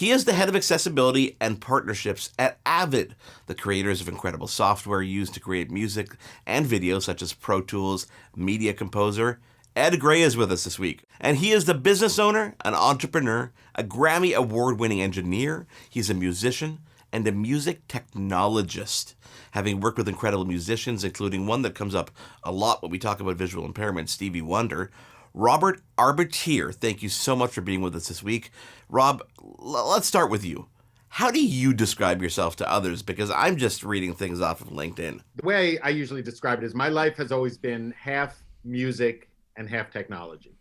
He is the head of accessibility and partnerships at Avid, the creators of incredible software used to create music and video such as Pro Tools, Media Composer. Ed Gray is with us this week, and he is the business owner, an entrepreneur, a Grammy award-winning engineer. He's a musician and a music technologist, having worked with incredible musicians, including one that comes up a lot when we talk about visual impairment, Stevie Wonder. Robert Arbatier, thank you so much for being with us this week. Rob, let's start with you. How do you describe yourself to others? Because I'm just reading things off of LinkedIn. The way I usually describe it is my life has always been half music and half technology.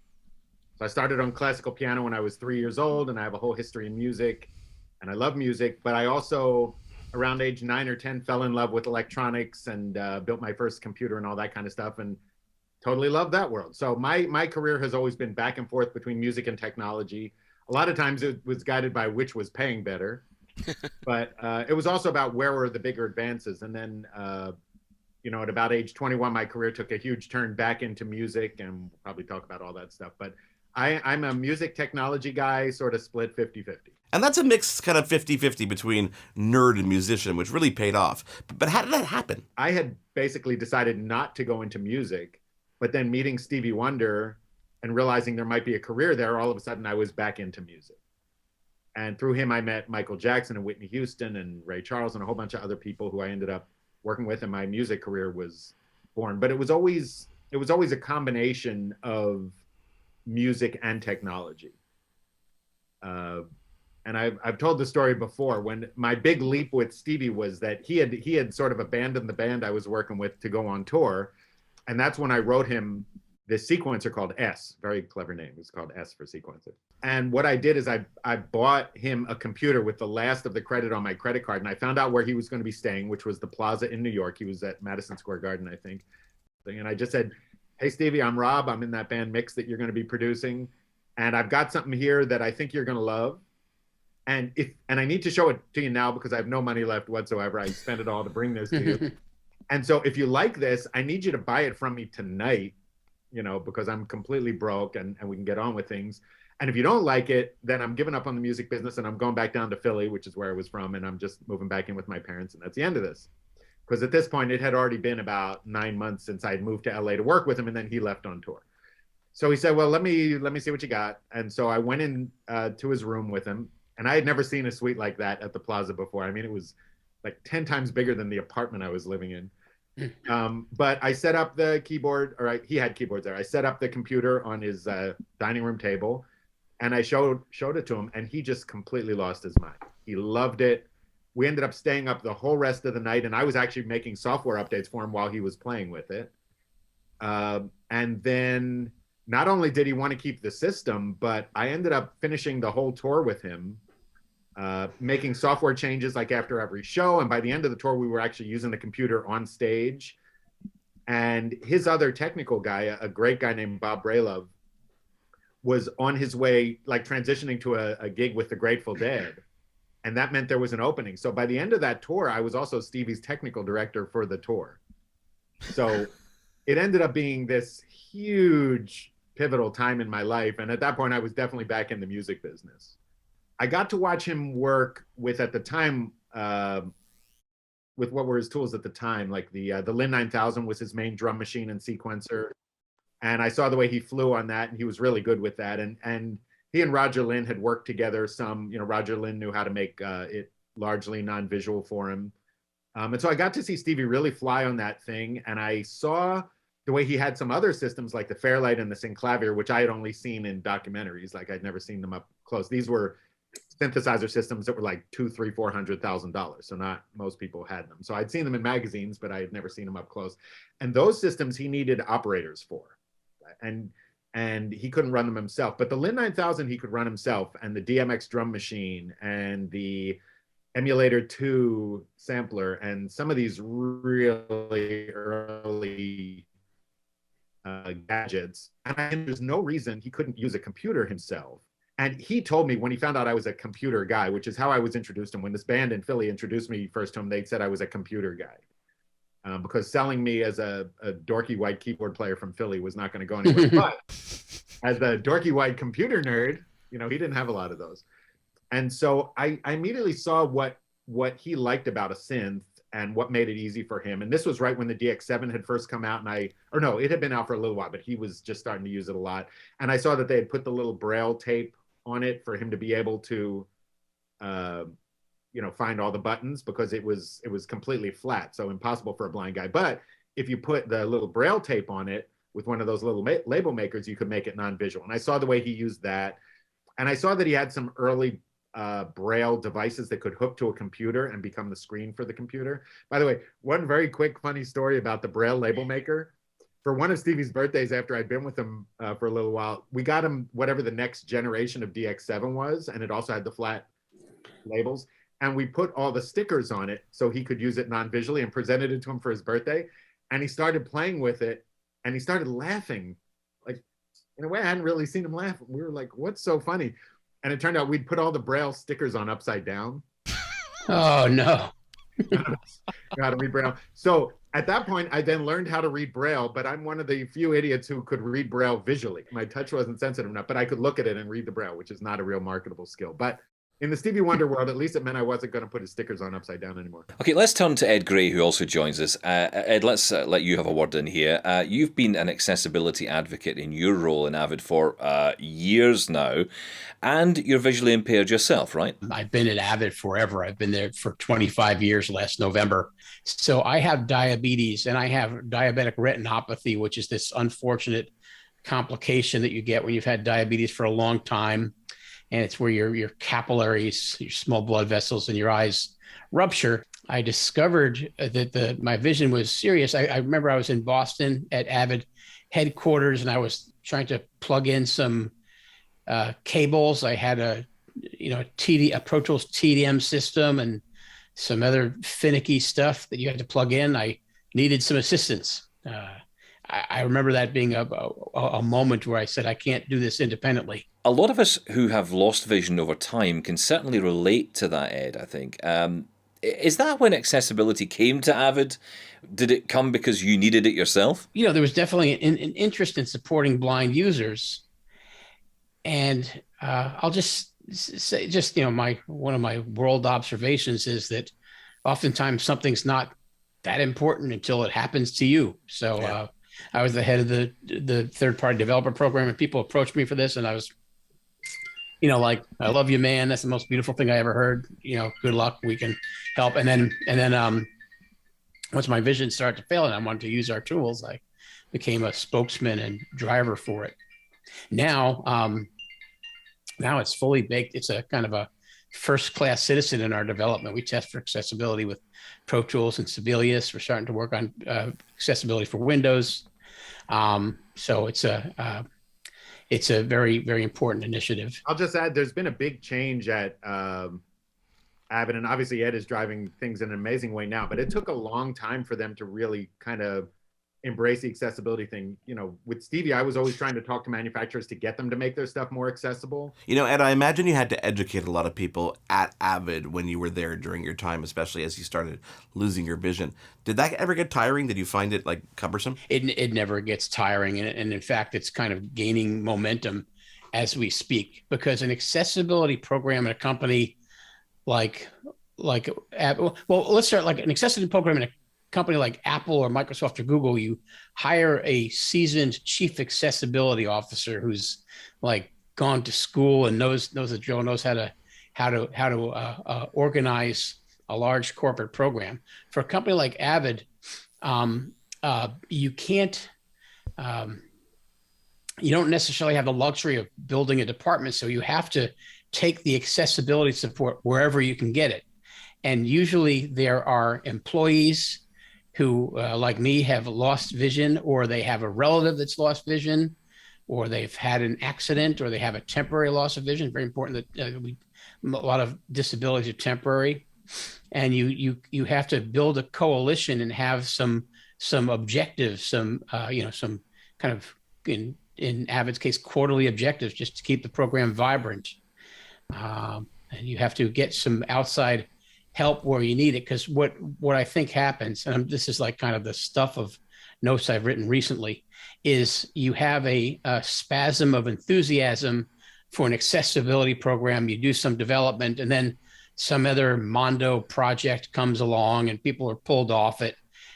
So I started on classical piano when I was 3 years old, and I have a whole history in music, and I love music, but I also, around age 9 or 10, fell in love with electronics and built my first computer and all that kind of stuff, and totally love that world. So my career has always been back and forth between music and technology. A lot of times it was guided by which was paying better, but it was also about where were the bigger advances. And then, at about age 21, my career took a huge turn back into music, and we'll probably talk about all that stuff. But I'm a music technology guy, sort of split 50-50. And that's a mixed kind of 50-50 between nerd and musician, which really paid off. But how did that happen? I had basically decided not to go into music, but then meeting Stevie Wonder and realizing there might be a career there, all of a sudden I was back into music. And through him, I met Michael Jackson and Whitney Houston and Ray Charles and a whole bunch of other people who I ended up working with, and my music career was born. But it was always a combination of music and technology. And I've told the story before. When my big leap with Stevie was that he had sort of abandoned the band I was working with to go on tour. And that's when I wrote him this sequencer called S, very clever name. It's called S for sequencer. And what I did is I bought him a computer with the last of the credit on my credit card. And I found out where he was going to be staying, which was the Plaza in New York. He was at Madison Square Garden, I think. And I just said, hey, Stevie, I'm Rob. I'm in that band Mix that you're going to be producing. And I've got something here that I think you're going to love. And I need to show it to you now because I have no money left whatsoever. I spent it all to bring this to you. And so if you like this, I need you to buy it from me tonight, because I'm completely broke and we can get on with things. And if you don't like it, then I'm giving up on the music business and I'm going back down to Philly, which is where I was from. And I'm just moving back in with my parents. And that's the end of this. Because at this point, it had already been about 9 months since I had moved to LA to work with him. And then he left on tour. So he said, well, let me see what you got. And so I went in to his room with him. And I had never seen a suite like that at the Plaza before. I mean, it was like 10 times bigger than the apartment I was living in. But I set up the keyboard, he had keyboards there. I set up the computer on his dining room table, and I showed it to him, and he just completely lost his mind. He loved it. We ended up staying up the whole rest of the night, and I was actually making software updates for him while he was playing with it. And then not only did he want to keep the system, but I ended up finishing the whole tour with him, making software changes like after every show. And by the end of the tour, we were actually using the computer on stage. And his other technical guy, a great guy named Bob Braylove, was on his way, like transitioning to a gig with the Grateful Dead. And that meant there was an opening. So by the end of that tour, I was also Stevie's technical director for the tour. So it ended up being this huge pivotal time in my life. And at that point, I was definitely back in the music business. I got to watch him work with, at the time, with what were his tools at the time, like the Lin 9000 was his main drum machine and sequencer. And I saw the way he flew on that, and he was really good with that. And he and Roger Lynn had worked together some, Roger Lynn knew how to make it largely non-visual for him. And so I got to see Stevie really fly on that thing. And I saw the way he had some other systems like the Fairlight and the Synclavier, which I had only seen in documentaries. Like I'd never seen them up close. These were synthesizer systems that were like $200,000-$400,000. So not most people had them. So I'd seen them in magazines, but I had never seen them up close. And those systems he needed operators for, and he couldn't run them himself. But the Lin 9000 he could run himself, and the DMX drum machine and the Emulator 2 sampler and some of these really early gadgets. And there's no reason he couldn't use a computer himself. And he told me when he found out I was a computer guy, which is how I was introduced to him. When this band in Philly introduced me first to him, they said I was a computer guy. Because selling me as a dorky white keyboard player from Philly was not going to go anywhere. But as a dorky white computer nerd, he didn't have a lot of those. And so I immediately saw what he liked about a synth and what made it easy for him. And this was right when the DX7 had first come out, or no, it had been out for a little while, but he was just starting to use it a lot. And I saw that they had put the little braille tape on it for him to be able to, find all the buttons, because it was completely flat, so impossible for a blind guy. But if you put the little braille tape on it with one of those little label makers, you could make it non-visual. And I saw the way he used that. And I saw that he had some early braille devices that could hook to a computer and become the screen for the computer. By the way, one very quick funny story about the braille label maker. For one of Stevie's birthdays, after I'd been with him for a little while, we got him whatever the next generation of DX7 was, and it also had the flat labels. And we put all the stickers on it so he could use it non-visually, and presented it to him for his birthday. And he started playing with it, and he started laughing. Like, in a way, I hadn't really seen him laugh. We were like, what's so funny? And it turned out we'd put all the braille stickers on upside down. Oh, no. How to read braille. So at that point, I then learned how to read braille, but I'm one of the few idiots who could read braille visually. My touch wasn't sensitive enough, but I could look at it and read the braille, which is not a real marketable skill. But in the Stevie Wonder world, at least it meant I wasn't going to put his stickers on upside down anymore. Okay, let's turn to Ed Gray, who also joins us. Ed, let's let you have a word in here. You've been an accessibility advocate in your role in Avid for years now, and you're visually impaired yourself, right? I've been at Avid forever. I've been there for 25 years last November. So I have diabetes, and I have diabetic retinopathy, which is this unfortunate complication that you get when you've had diabetes for a long time. And it's where your capillaries, your small blood vessels in your eyes rupture. I discovered that my vision was serious. I remember I was in Boston at Avid headquarters, and I was trying to plug in some cables. I had a Pro Tools TDM system and some other finicky stuff that you had to plug in. I needed some assistance. I remember that being a moment where I said, I can't do this independently. A lot of us who have lost vision over time can certainly relate to that, Ed, I think. Is that when accessibility came to Avid? Did it come because you needed it yourself? There was definitely an interest in supporting blind users. And I'll just say, one of my world observations is that oftentimes something's not that important until it happens to you. So yeah. I was the head of the third-party developer program, and people approached me for this, and I was, like, I love you, man. That's the most beautiful thing I ever heard. Good luck. We can help. And then once my vision started to fail and I wanted to use our tools, I became a spokesman and driver for it. Now it's fully baked. It's a kind of a first-class citizen in our development. We test for accessibility with Pro Tools and Sibelius. We're starting to work on accessibility for Windows. So it's a very, very important initiative. I'll just add, there's been a big change at Avid, and obviously Ed is driving things in an amazing way now, but it took a long time for them to really kind of embrace the accessibility thing. With Stevie, I was always trying to talk to manufacturers to get them to make their stuff more accessible. Ed, I imagine you had to educate a lot of people at Avid when you were there during your time, especially as you started losing your vision. Did that ever get tiring? Did you find it cumbersome? It never gets tiring. And in fact, it's kind of gaining momentum as we speak, because an accessibility program at a company like Apple, well, let's start like an accessibility program in a company like Apple or Microsoft or Google. You hire a seasoned chief accessibility officer who's gone to school and knows the drill, knows how to organize a large corporate program. For a company like Avid, you can't, you don't necessarily have the luxury of building a department. So you have to take the accessibility support wherever you can get it. And usually there are employees who, like me, have lost vision, or they have a relative that's lost vision, or they've had an accident, or they have a temporary loss of vision. Very important that a lot of disabilities are temporary. And you have to build a coalition and have some objectives, some kind of, in Avid's case, quarterly objectives, just to keep the program vibrant. And you have to get some outside help where you need it, because what I think happens, and this is kind of the stuff of notes I've written recently, is you have a spasm of enthusiasm for an accessibility program. You do some development, and then some other Mondo project comes along, and people are pulled off it,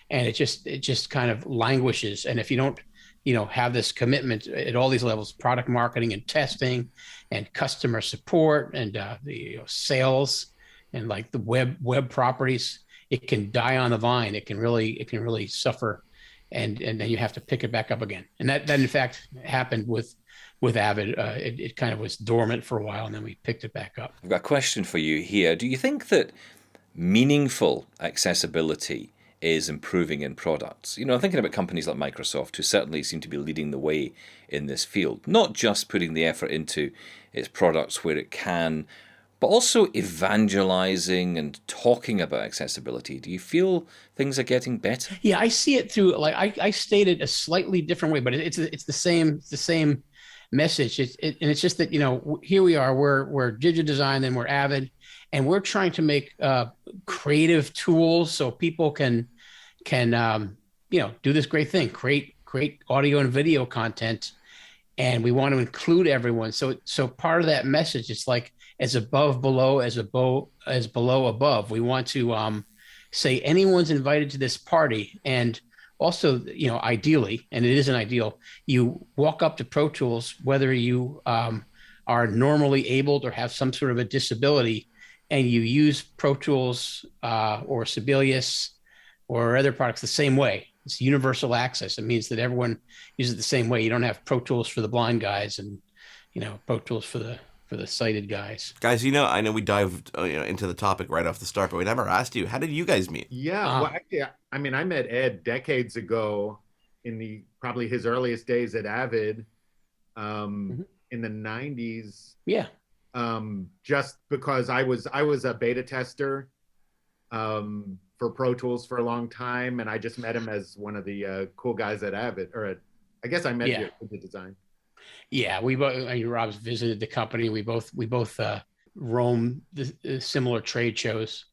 and it just kind of languishes. And if you don't, have this commitment at all these levels, product marketing and testing, and customer support, and the sales, and like the web properties, it can die on the vine. It can really suffer, and then you have to pick it back up again. And that in fact happened with Avid. It kind of was dormant for a while, and then we picked it back up. I've got a question for you here. Do you think that meaningful accessibility is improving in products? I'm thinking about companies like Microsoft, who certainly seem to be leading the way in this field, not just putting the effort into its products where it can, but also evangelizing and talking about accessibility. Do you feel things are getting better? Yeah, I see it through, like I stated a slightly different way, but it's the same message. And it's just that, here we are, we're DigiDesign, and we're Avid, and we're trying to make creative tools so people can do this great thing, create audio and video content, and we want to include everyone. So part of that message is like, as above below, as below above. We want to say anyone's invited to this party. And also, ideally, and it isn't ideal, you walk up to Pro Tools, whether you are normally abled or have some sort of a disability, and you use Pro Tools or Sibelius or other products the same way. It's universal access. It means that everyone uses it the same way. You don't have Pro Tools for the blind guys and Pro Tools for the sighted guys. Guys, I know we dived into the topic right off the start, but we never asked you, how did you guys meet? Yeah, well, actually, I met Ed decades ago in probably his earliest days at Avid, in the 90s. Yeah. Just because I was a beta tester for Pro Tools for a long time, and I just met him as one of the cool guys at Avid, I guess I met you at DigiDesign. Yeah, we both. Rob's visited the company. We both roam the similar trade shows.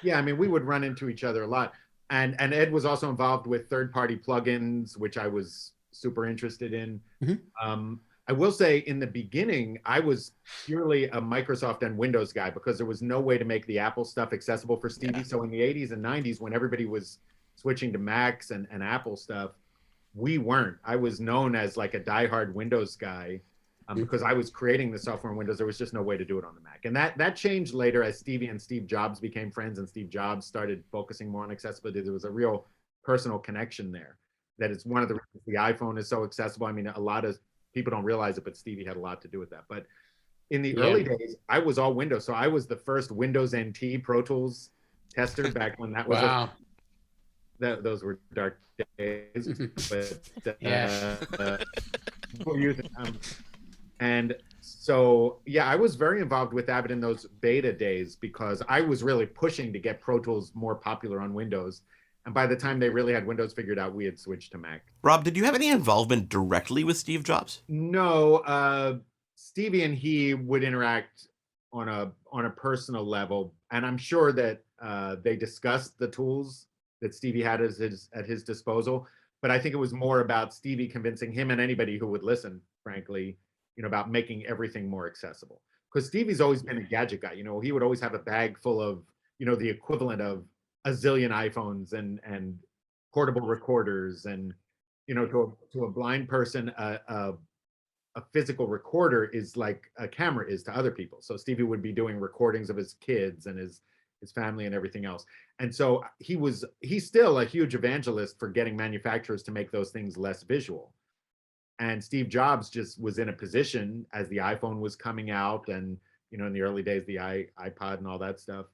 Yeah, we would run into each other a lot, and Ed was also involved with third-party plugins, which I was super interested in. Mm-hmm. I will say, in the beginning, I was purely a Microsoft and Windows guy because there was no way to make the Apple stuff accessible for Stevie. Yeah. So in the 80s and 90s, when everybody was switching to Macs and Apple stuff, we weren't. I was known as like a diehard Windows guy because I was creating the software in Windows. There was just no way to do it on the Mac. And that changed later as Stevie and Steve Jobs became friends, and Steve Jobs started focusing more on accessibility. There was a real personal connection there. That is one of the reasons the iPhone is so accessible. A lot of people don't realize it, but Stevie had a lot to do with that. But in the early days, I was all Windows. So I was the first Windows NT Pro Tools tester back when that was wow. Those were dark days, but and so I was very involved with Avid in those beta days because I was really pushing to get Pro Tools more popular on Windows. And by the time they really had Windows figured out, we had switched to Mac. Rob, did you have any involvement directly with Steve Jobs? No, Stevie and he would interact on a personal level, and I'm sure that they discussed the tools that Stevie had at his disposal. But I think it was more about Stevie convincing him and anybody who would listen, frankly, about making everything more accessible. Because Stevie's always been a gadget guy. He would always have a bag full of, the equivalent of a zillion iPhones and portable recorders. And, to a blind person, a physical recorder is like a camera is to other people. So Stevie would be doing recordings of his kids and his family and everything else. And so he's still a huge evangelist for getting manufacturers to make those things less visual. And Steve Jobs just was in a position as the iPhone was coming out and, in the early days, the iPod and all that stuff,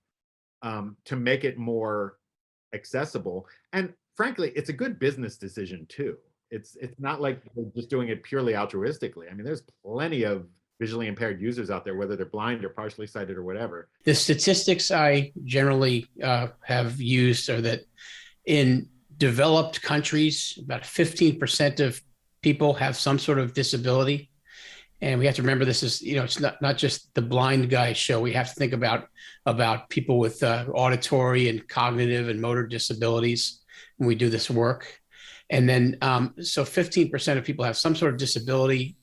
to make it more accessible. And frankly, it's a good business decision too. It's not like they're just doing it purely altruistically. There's plenty of visually impaired users out there, whether they're blind or partially sighted or whatever. The statistics I generally have used are that in developed countries, about 15% of people have some sort of disability. And we have to remember this is, it's not just the blind guy show. We have to think about people with auditory and cognitive and motor disabilities when we do this work. And then, so 15% of people have some sort of disability.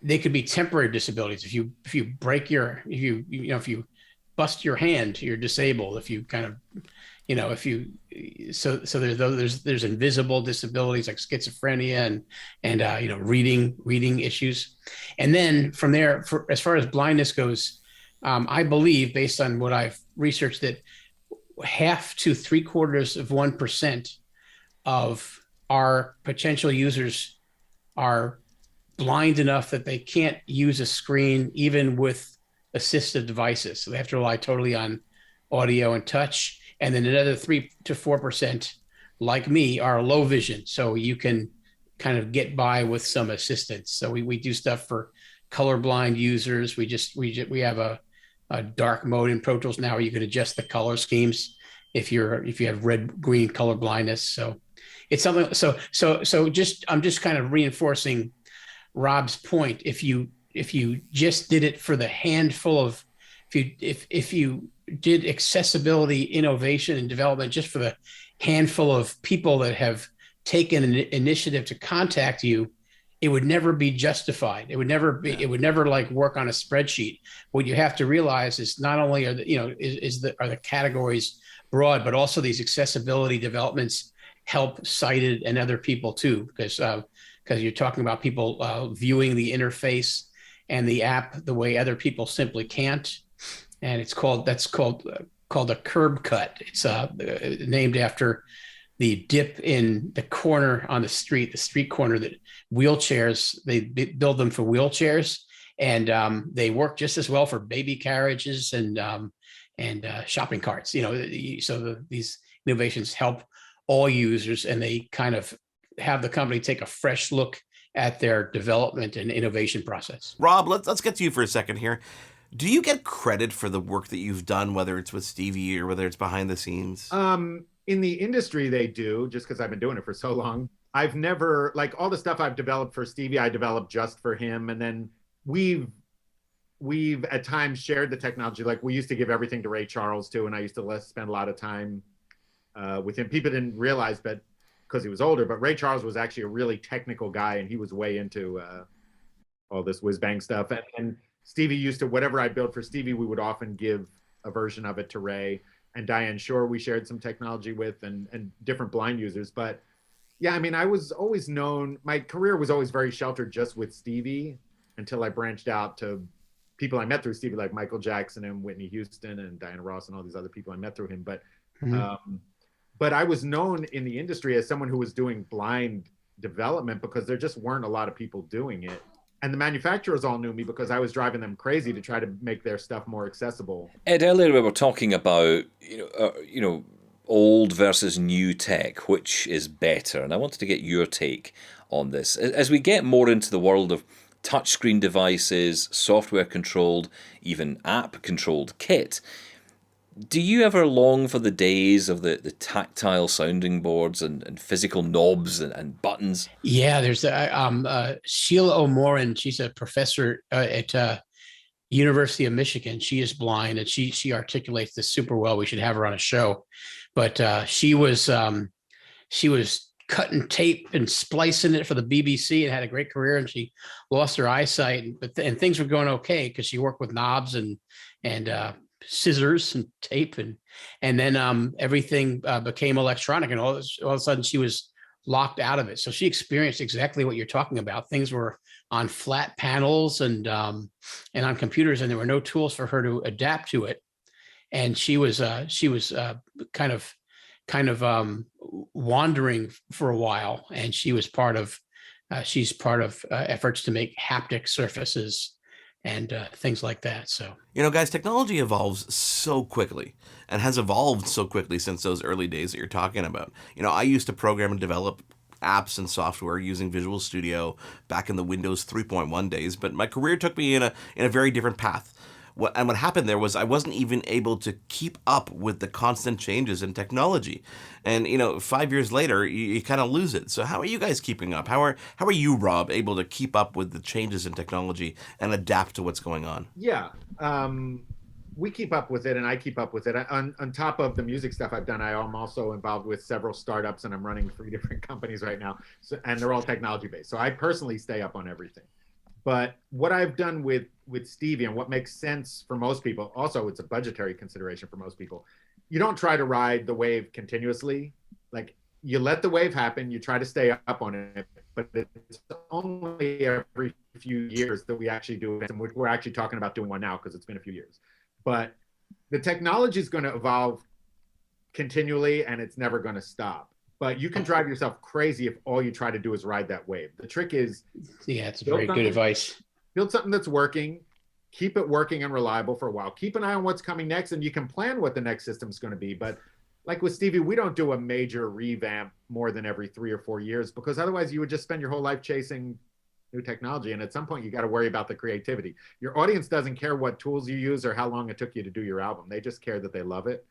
they could be temporary disabilities. If you break your if you bust your hand, you're disabled. If you kind of if you so there's invisible disabilities like schizophrenia and reading issues, and then from there, as far as blindness goes, I believe, based on what I've researched, that 0.5 to 0.75% of our potential users are blind enough that they can't use a screen even with assistive devices. So they have to rely totally on audio and touch. And then another 3 to 4%, like me, are low vision. So you can kind of get by with some assistance. So we do stuff for colorblind users. We have a dark mode in Pro Tools now where you can adjust the color schemes if you have red green color blindness. So it's something. I'm just kind of reinforcing Rob's point. If you just did it for the handful of, if you did accessibility, innovation, and development just for the handful of people that have taken an initiative to contact you, it would never be justified. It would never like work on a spreadsheet. What you have to realize is not only are the categories broad, but also these accessibility developments help sighted and other people too, because you're talking about people viewing the interface and the app the way other people simply can't, and that's called a curb cut. It's named after the dip in the corner on the street corner that they build them for wheelchairs, and they work just as well for baby carriages and shopping carts. These innovations help all users, and they kind of have the company take a fresh look at their development and innovation process. Rob, let's get to you for a second here. Do you get credit for the work that you've done, whether it's with Stevie or whether it's behind the scenes? In the industry, they do, just because I've been doing it for so long. I've never, like, all the stuff I've developed for Stevie, I developed just for him. And then we've at times shared the technology. Like, we used to give everything to Ray Charles too, and I used to spend a lot of time with him. People didn't realize, but because he was older, but Ray Charles was actually a really technical guy, and he was way into all this whiz bang stuff. And Stevie used to, whatever I built for Stevie, we would often give a version of it to Ray. And Diane Shore, we shared some technology with, and different blind users. But yeah, I mean, I was always known, my career was always very sheltered just with Stevie until I branched out to people I met through Stevie, like Michael Jackson and Whitney Houston and Diana Ross and all these other people I met through him. But I was known in the industry as someone who was doing blind development because there just weren't a lot of people doing it. And the manufacturers all knew me because I was driving them crazy to try to make their stuff more accessible. Ed, earlier we were talking about old versus new tech, which is better, and I wanted to get your take on this. As we get more into the world of touchscreen devices, software-controlled, even app-controlled kit, do you ever long for the days of the tactile sounding boards and physical knobs and buttons? Yeah, there's Sheila O'Moran. She's a professor at University of Michigan. She is blind, and she articulates this super well. We should have her on a show. But she was cutting tape and splicing it for the BBC and had a great career, and she lost her eyesight. And things were going okay because she worked with knobs and scissors and tape, and then everything became electronic, and all of a sudden she was locked out of it. So she experienced exactly what you're talking about. Things were on flat panels and on computers, and there were no tools for her to adapt to it. And she was kind of wandering for a while, and she's part of efforts to make haptic surfaces and things like that. So, guys, technology evolves so quickly and has evolved so quickly since those early days that you're talking about. I used to program and develop apps and software using Visual Studio back in the Windows 3.1 days, but my career took me in a very different path. What happened there was I wasn't even able to keep up with the constant changes in technology. And, 5 years later, you kind of lose it. So how are you guys keeping up? How are you, Rob, able to keep up with the changes in technology and adapt to what's going on? Yeah, we keep up with it, and I keep up with it. On top of the music stuff I've done, I am also involved with several startups, and I'm running 3 different companies right now. And they're all technology-based. So I personally stay up on everything. But what I've done with Stevie and what makes sense for most people, also it's a budgetary consideration for most people. You don't try to ride the wave continuously. Like you let the wave happen, you try to stay up on it, but it's only every few years that we actually do it. And we're actually talking about doing one now because it's been a few years. But the technology is going to evolve continually and it's never going to stop. But you can drive yourself crazy if all you try to do is ride that wave. The trick is, yeah, it's very good advice. Build something that's working, keep it working and reliable for a while. Keep an eye on what's coming next, and you can plan what the next system is going to be. But like with Stevie, we don't do a major revamp more than every 3 or 4 years, because otherwise you would just spend your whole life chasing new technology. And at some point you got to worry about the creativity. Your audience doesn't care what tools you use or how long it took you to do your album. They just care that they love it.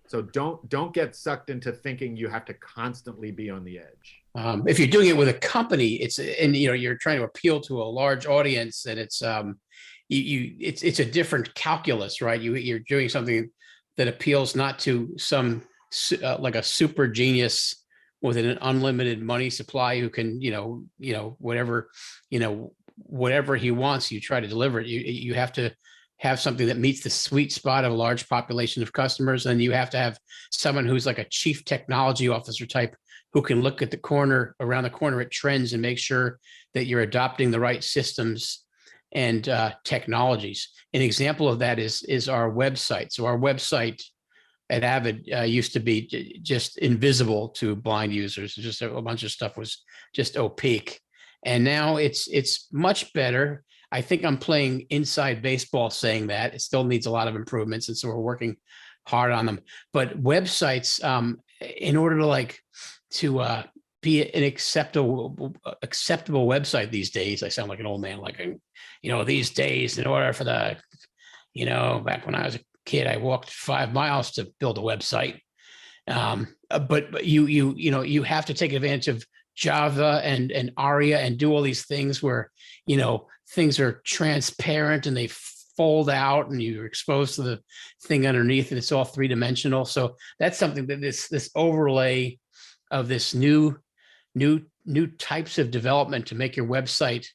So don't get sucked into thinking you have to constantly be on the edge. If you're doing it with a company, you're trying to appeal to a large audience, and it's a different calculus, right? You're doing something that appeals not to some like a super genius with an unlimited money supply who can whatever he wants, you try to deliver it. You have to have something that meets the sweet spot of a large population of customers. And you have to have someone who's like a chief technology officer type who can look at around the corner at trends and make sure that you're adopting the right systems and technologies. An example of that is our website. So our website at Avid used to be just invisible to blind users. Just a bunch of stuff was just opaque. And now it's much better. I think I'm playing inside baseball saying that. It still needs a lot of improvements, and so we're working hard on them. But websites, in order to be an acceptable website these days, I sound like an old man. These days, in order for back when I was a kid, I walked 5 miles to build a website. But you have to take advantage of Java and ARIA and do all these things where things are transparent and they fold out and you're exposed to the thing underneath, and it's all 3-dimensional. So that's something that this overlay of this new types of development to make your website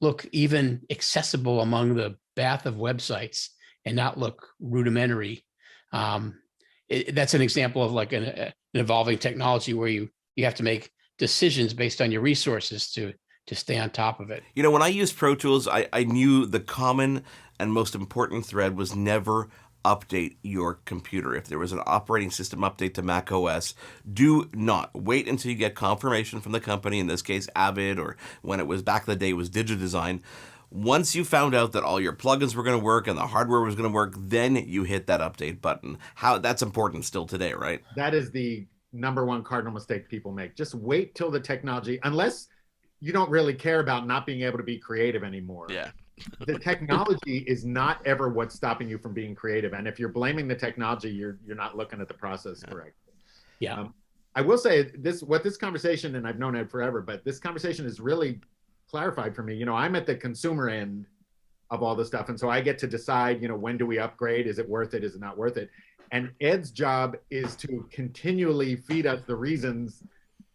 look even accessible among the bath of websites and not look rudimentary. That's an example of like an evolving technology where you have to make decisions based on your resources to stay on top of it. When I used Pro Tools, I knew the common and most important thread was never update your computer. If there was an operating system update to Mac OS, do not wait until you get confirmation from the company, in this case Avid, or when it was back in the day it was DigiDesign. Once you found out that all your plugins were going to work and the hardware was going to work, then you hit that update button. That's important still today, right? That is the number one cardinal mistake people make. Just wait till the technology, unless you don't really care about not being able to be creative anymore. Yeah. The technology is not ever what's stopping you from being creative. And if you're blaming the technology, you're not looking at the process correctly. Yeah. I will say this conversation, and I've known Ed forever, but this conversation is really clarified for me. I'm at the consumer end of all this stuff. And so I get to decide, when do we upgrade? Is it worth it? Is it not worth it? And Ed's job is to continually feed us the reasons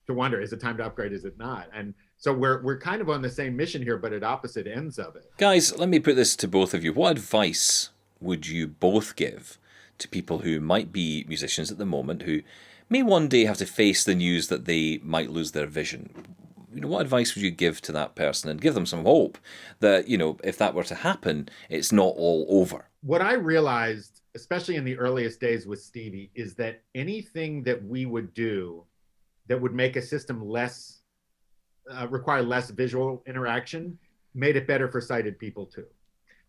to wonder, is it time to upgrade? Is it not? And so we're kind of on the same mission here, but at opposite ends of it. Guys, let me put this to both of you. What advice would you both give to people who might be musicians at the moment who may one day have to face the news that they might lose their vision? What advice would you give to that person and give them some hope that, if that were to happen, it's not all over? What I realized, especially in the earliest days with Stevie, is that anything that we would do that would make a system require less visual interaction made it better for sighted people too.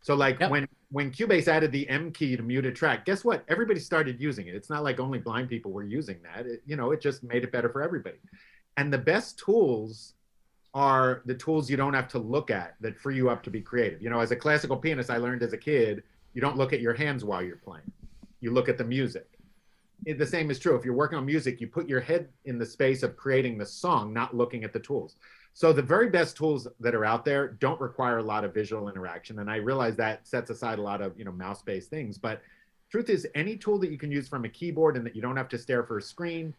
So when Cubase added the M key to mute a track, guess what? Everybody started using it. It's not like only blind people were using that. It just made it better for everybody. And the best tools are the tools you don't have to look at that free you up to be creative. As a classical pianist, I learned as a kid, you don't look at your hands while you're playing. You look at the music. The same is true. If you're working on music, you put your head in the space of creating the song, not looking at the tools. So the very best tools that are out there don't require a lot of visual interaction. And I realize that sets aside a lot of, mouse-based things. But truth is, any tool that you can use from a keyboard and that you don't have to stare at a screen,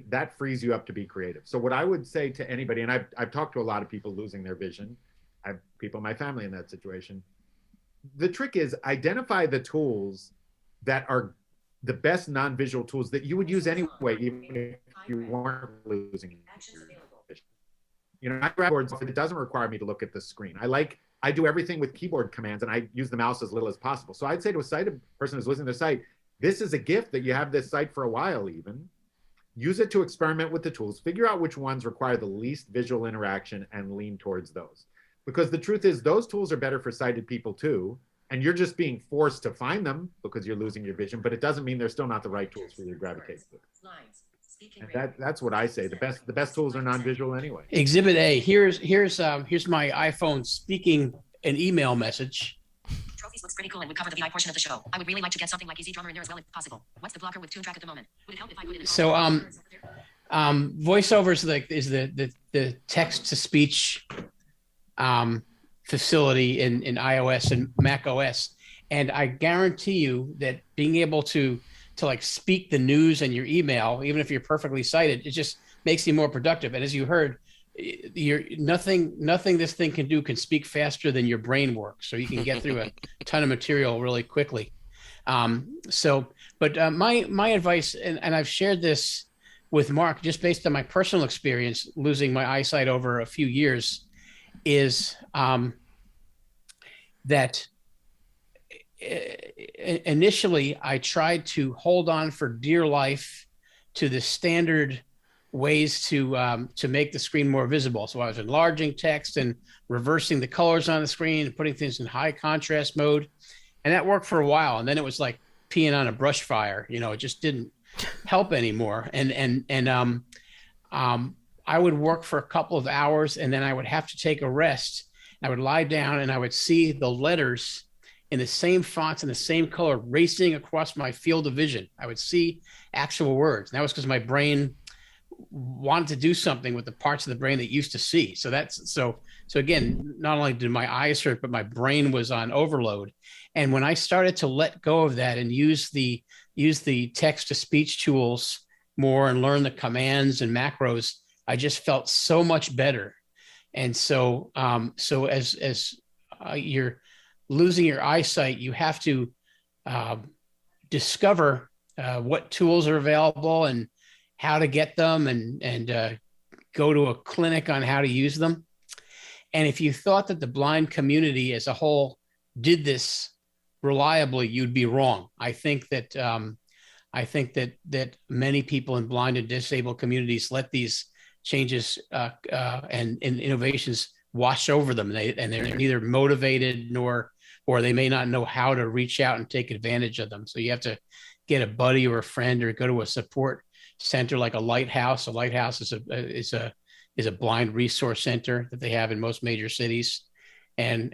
that frees you up to be creative. So what I would say to anybody, and I've talked to a lot of people losing their vision, I have people in my family in that situation. The trick is identify the tools that are the best non-visual tools that you would use anyway, even if you weren't losing vision. You know, I grab boards, it doesn't require me to look at the screen. I do everything with keyboard commands, and I use the mouse as little as possible. So I'd say to a sighted person who's listening to the site, this is a gift that you have this site for a while even. Use it to experiment with the tools, figure out which ones require the least visual interaction and lean towards those. Because the truth is those tools are better for sighted people too. And you're just being forced to find them because you're losing your vision, but it doesn't mean they're still not the right tools for you to gravitate to. And that's what I say. The best tools are non-visual anyway. Exhibit A. Here's my iPhone speaking an email message. Trophies looks pretty cool and would cover the VI portion of the show. I would really like to get something like Easy Drummer in there as well if possible. What's the blocker with Tune Track at the moment? Would it help if I put it in? So VoiceOver is the text to speech facility in iOS and Mac OS, and I guarantee you that being able to like speak the news in your email, even if you're perfectly sighted, it just makes you more productive. And as you heard, nothing this thing can do can speak faster than your brain works, so you can get through a ton of material really quickly. My advice, and I've shared this with Mark just based on my personal experience losing my eyesight over a few years, is that initially I tried to hold on for dear life to the standard ways to make the screen more visible. So I was enlarging text and reversing the colors on the screen and putting things in high contrast mode, and that worked for a while. And then it was like peeing on a brush fire. You know, it just didn't help anymore. And I would work for a couple of hours, and then I would have to take a rest. I would lie down, and I would see the letters in the same fonts and the same color racing across my field of vision. I would see actual words. And that was because my brain wanted to do something with the parts of the brain that used to see. So again, not only did my eyes hurt, but my brain was on overload. And when I started to let go of that and use the text to speech tools more and learn the commands and macros, I just felt so much better. And so as you're losing your eyesight, you have to discover what tools are available and how to get them, and go to a clinic on how to use them. And if you thought that the blind community as a whole did this reliably, you'd be wrong. I think that many people in blind and disabled communities let these changes and innovations wash over them. And they're neither motivated or they may not know how to reach out and take advantage of them. So you have to get a buddy or a friend or go to a support center like a Lighthouse. A Lighthouse is a blind resource center that they have in most major cities, and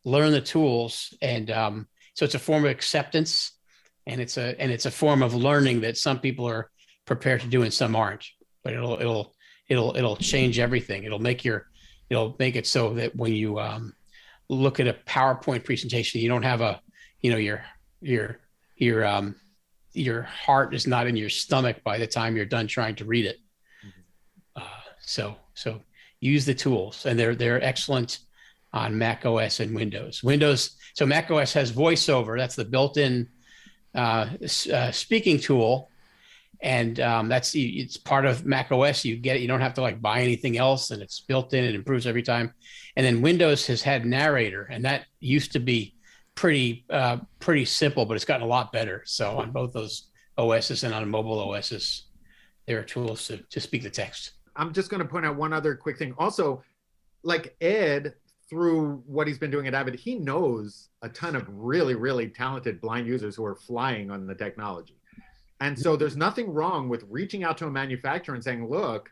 learn the tools. And so it's a form of acceptance, and it's a form of learning that some people are prepared to do and some aren't. But it'll change everything. It'll make it so that when you look at a PowerPoint presentation, you don't have your heart is not in your stomach by the time you're done trying to read it. So use the tools, and they're excellent on Mac OS and Windows. So Mac OS has VoiceOver. That's the built-in speaking tool, and it's part of Mac OS. You get it. You don't have to like buy anything else, and it's built in. It improves every time. And then Windows has had Narrator, and that used to be pretty simple, but it's gotten a lot better. So on both those OSs and on mobile OSs, there are tools to speak the text. I'm just going to point out one other quick thing. Also, like Ed, through what he's been doing at Avid, he knows a ton of really, really talented blind users who are flying on the technology. And so there's nothing wrong with reaching out to a manufacturer and saying, look,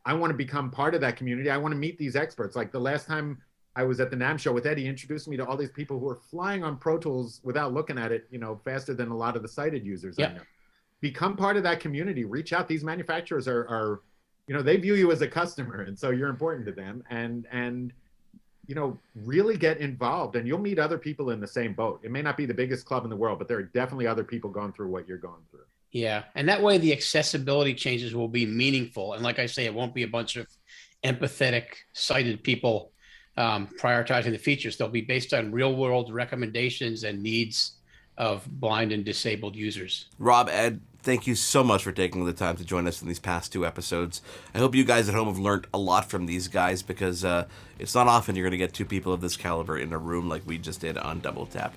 I want to become part of that community. I want to meet these experts. Like the last time I was at the NAMM show with Eddie, introduced me to all these people who are flying on Pro Tools without looking at it, faster than a lot of the sighted users. Yep. I know. Become part of that community. Reach out. These manufacturers are they view you as a customer, and so you're important to them. And really get involved, and you'll meet other people in the same boat. It may not be the biggest club in the world, but there are definitely other people going through what you're going through. Yeah. And that way the accessibility changes will be meaningful. And like I say, it won't be a bunch of empathetic sighted people prioritizing the features. They'll be based on real world recommendations and needs of blind and disabled users. Rob, Ed, thank you so much for taking the time to join us in these past 2 episodes. I hope you guys at home have learned a lot from these guys, because it's not often you're going to get 2 people of this caliber in a room like we just did on Double Tap.